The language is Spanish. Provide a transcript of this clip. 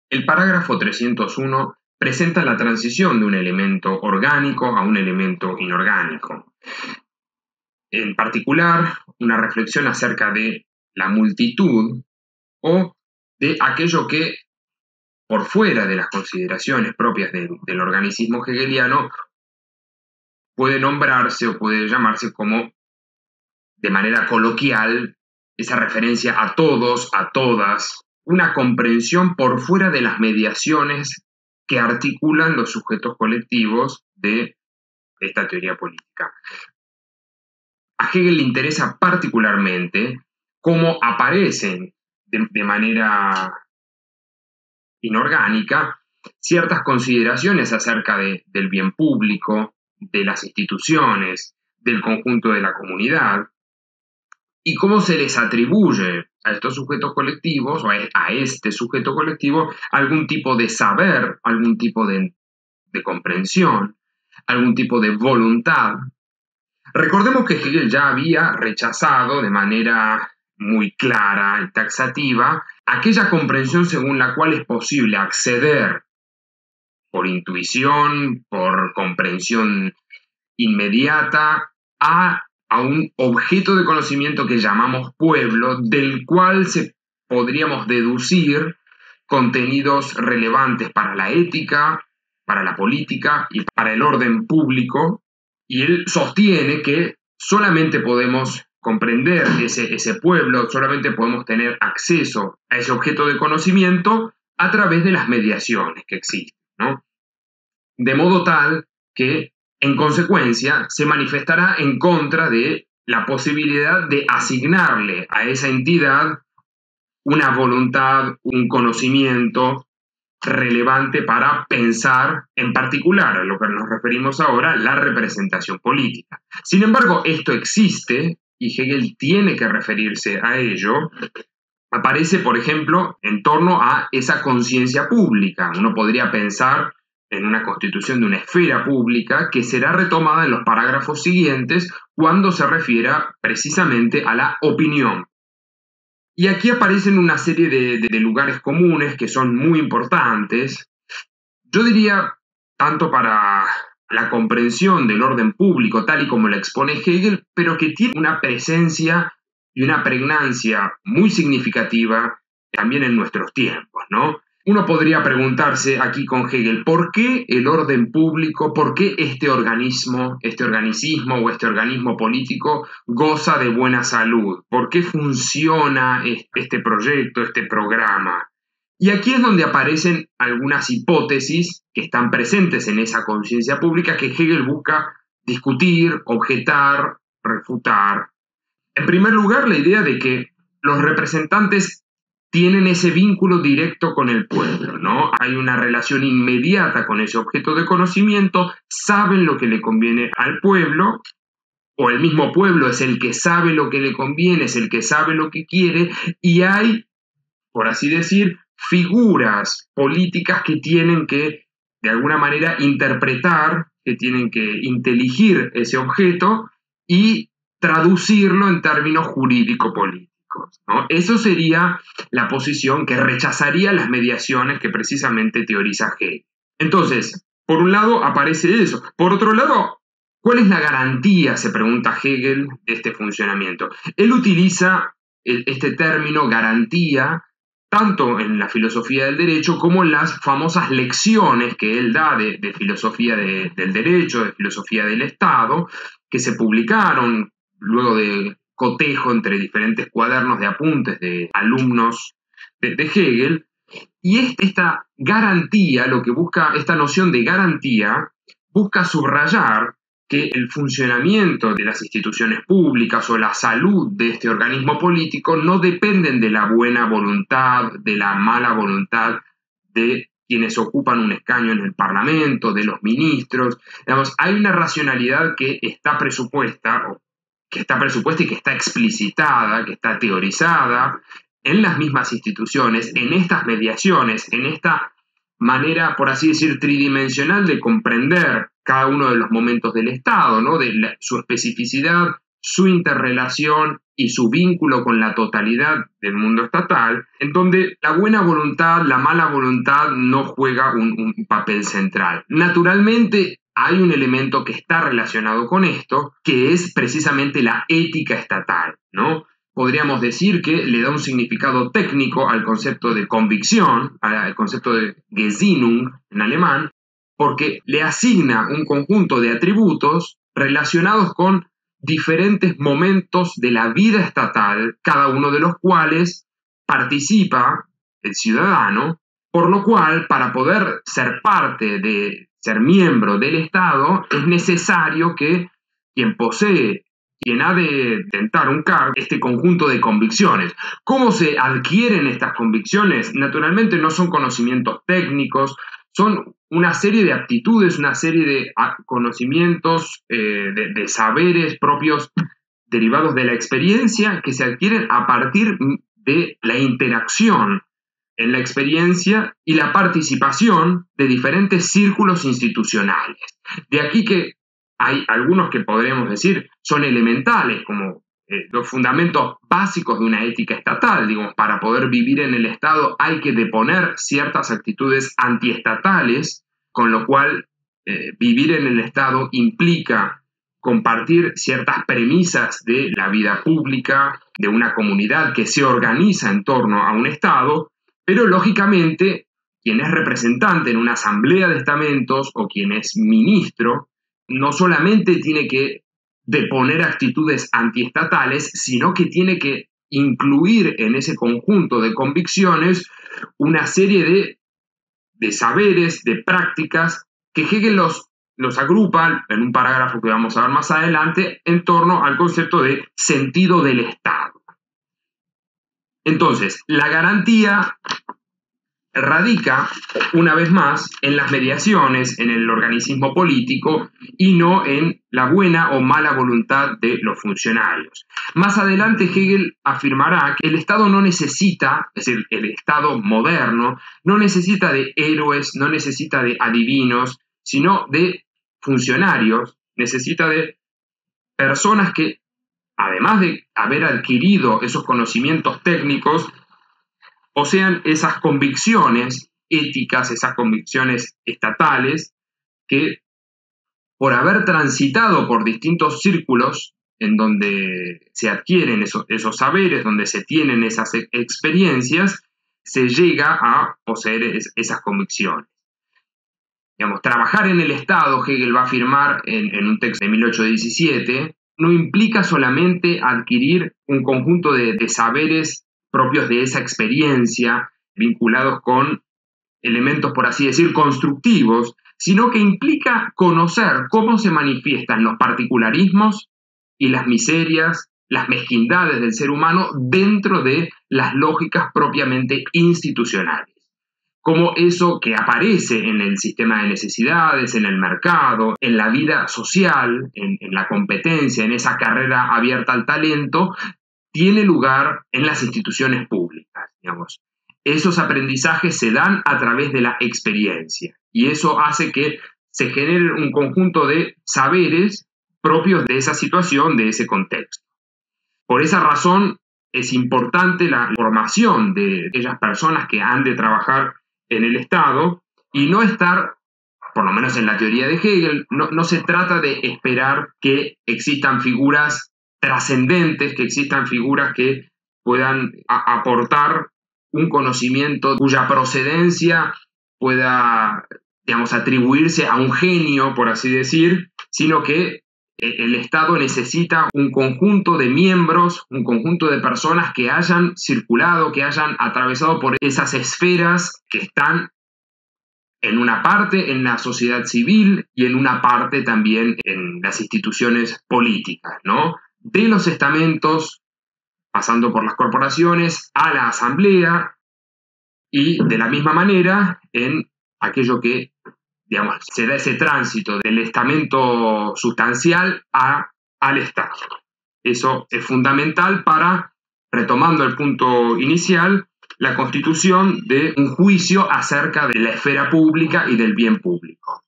El parágrafo 301 presenta la transición de un elemento orgánico a un elemento inorgánico. En particular, una reflexión acerca de la multitud o de aquello que, por fuera de las consideraciones propias del organicismo hegeliano, puede nombrarse o puede llamarse como, de manera coloquial, esa referencia a todos, a todas, una comprensión por fuera de las mediaciones que articulan los sujetos colectivos de esta teoría política. A Hegel le interesa particularmente cómo aparecen de manera inorgánica ciertas consideraciones acerca del bien público, de las instituciones, del conjunto de la comunidad, y cómo se les atribuye a estos sujetos colectivos, o a este sujeto colectivo, algún tipo de saber, algún tipo de comprensión, algún tipo de voluntad. Recordemos que Hegel ya había rechazado de manera muy clara y taxativa aquella comprensión según la cual es posible acceder por intuición, por comprensión inmediata, a un objeto de conocimiento que llamamos pueblo, del cual podríamos deducir contenidos relevantes para la ética, para la política y para el orden público. Y él sostiene que solamente podemos comprender ese pueblo, solamente podemos tener acceso a ese objeto de conocimiento a través de las mediaciones que existen, ¿no? De modo tal que, en consecuencia, se manifestará en contra de la posibilidad de asignarle a esa entidad una voluntad, un conocimiento relevante para pensar, en particular, a lo que nos referimos ahora, la representación política. Sin embargo, esto existe y Hegel tiene que referirse a ello. Aparece, por ejemplo, en torno a esa conciencia pública. Uno podría pensar en una constitución de una esfera pública que será retomada en los parágrafos siguientes cuando se refiera precisamente a la opinión. Y aquí aparecen una serie de lugares comunes que son muy importantes. Yo diría, tanto para la comprensión del orden público tal y como la expone Hegel, pero que tiene una presencia y una pregnancia muy significativa también en nuestros tiempos, ¿no? Uno podría preguntarse aquí con Hegel, ¿por qué el orden público, por qué este organismo o este organismo político goza de buena salud? ¿Por qué funciona este proyecto, este programa? Y aquí es donde aparecen algunas hipótesis que están presentes en esa conciencia pública que Hegel busca discutir, objetar, refutar. En primer lugar, la idea de que los representantes tienen ese vínculo directo con el pueblo, ¿no? Hay una relación inmediata con ese objeto de conocimiento, saben lo que le conviene al pueblo, o el mismo pueblo es el que sabe lo que le conviene, es el que sabe lo que quiere, y hay, por así decir, figuras políticas que tienen que, de alguna manera, interpretar, que tienen que inteligir ese objeto y traducirlo en términos jurídico-políticos, ¿no? Eso sería la posición que rechazaría las mediaciones que precisamente teoriza Hegel. Entonces, por un lado aparece eso. Por otro lado, ¿cuál es la garantía, se pregunta Hegel, de este funcionamiento? Él utiliza este término garantía tanto en la filosofía del derecho como en las famosas lecciones que él da de filosofía del derecho, de filosofía del Estado, que se publicaron luego de cotejo entre diferentes cuadernos de apuntes de alumnos de Hegel. Y esta garantía, lo que busca, esta noción de garantía, busca subrayar que el funcionamiento de las instituciones públicas o la salud de este organismo político no dependen de la buena voluntad, de la mala voluntad de quienes ocupan un escaño en el Parlamento, de los ministros. Digamos, hay una racionalidad que está presupuesta y que está explicitada, que está teorizada en las mismas instituciones, en estas mediaciones, en esta manera, por así decir, tridimensional de comprender cada uno de los momentos del Estado, ¿no? Su especificidad su interrelación y su vínculo con la totalidad del mundo estatal, en donde la buena voluntad, la mala voluntad no juega un papel central. Naturalmente, hay un elemento que está relacionado con esto, que es precisamente la ética estatal, ¿no? Podríamos decir que le da un significado técnico al concepto de convicción, al concepto de Gesinnung en alemán, porque le asigna un conjunto de atributos relacionados con diferentes momentos de la vida estatal, cada uno de los cuales participa el ciudadano, por lo cual, para poder ser parte de ser miembro del Estado, es necesario que quien posee, quien ha de tentar un cargo, este conjunto de convicciones. ¿Cómo se adquieren estas convicciones? Naturalmente no son conocimientos técnicos, son una serie de aptitudes, una serie de conocimientos, de saberes propios derivados de la experiencia que se adquieren a partir de la interacción en la experiencia y la participación de diferentes círculos institucionales. De aquí que hay algunos que podríamos decir son elementales, como los fundamentos básicos de una ética estatal. Digamos, para poder vivir en el Estado hay que deponer ciertas actitudes antiestatales, con lo cual vivir en el Estado implica compartir ciertas premisas de la vida pública, de una comunidad que se organiza en torno a un Estado, pero lógicamente quien es representante en una asamblea de estamentos o quien es ministro, no solamente tiene que deponer actitudes antiestatales, sino que tiene que incluir en ese conjunto de convicciones una serie de saberes, de prácticas, que Hegel los agrupa en un parágrafo que vamos a ver más adelante en torno al concepto de sentido del Estado. Entonces, la garantía radica, una vez más, en las mediaciones, en el organicismo político y no en la buena o mala voluntad de los funcionarios. Más adelante Hegel afirmará que el Estado no necesita, es decir, el Estado moderno, no necesita de héroes, no necesita de adivinos, sino de funcionarios, necesita de personas que, además de haber adquirido esos conocimientos técnicos, posean esas convicciones éticas, esas convicciones estatales, que por haber transitado por distintos círculos en donde se adquieren esos saberes, donde se tienen esas experiencias, se llega a poseer esas convicciones. Digamos, trabajar en el Estado, Hegel va a afirmar en un texto de 1817, no implica solamente adquirir un conjunto de saberes propios de esa experiencia, vinculados con elementos, por así decir, constructivos, sino que implica conocer cómo se manifiestan los particularismos y las miserias, las mezquindades del ser humano dentro de las lógicas propiamente institucionales. Como eso que aparece en el sistema de necesidades, en el mercado, en la vida social, en la competencia, en esa carrera abierta al talento, tiene lugar en las instituciones públicas, digamos. Esos aprendizajes se dan a través de la experiencia y eso hace que se genere un conjunto de saberes propios de esa situación, de ese contexto. Por esa razón es importante la formación de aquellas personas que han de trabajar en el Estado y no estar, por lo menos en la teoría de Hegel, no se trata de esperar que existan figuras trascendentes, que existan figuras que puedan aportar un conocimiento cuya procedencia pueda, digamos, atribuirse a un genio, por así decir, sino que el Estado necesita un conjunto de miembros, un conjunto de personas que hayan circulado, que hayan atravesado por esas esferas que están en una parte en la sociedad civil y en una parte también en las instituciones políticas, ¿no? De los estamentos, pasando por las corporaciones, a la asamblea y de la misma manera en aquello que, digamos, se da ese tránsito del estamento sustancial al Estado. Eso es fundamental para, retomando el punto inicial, la constitución de un juicio acerca de la esfera pública y del bien público.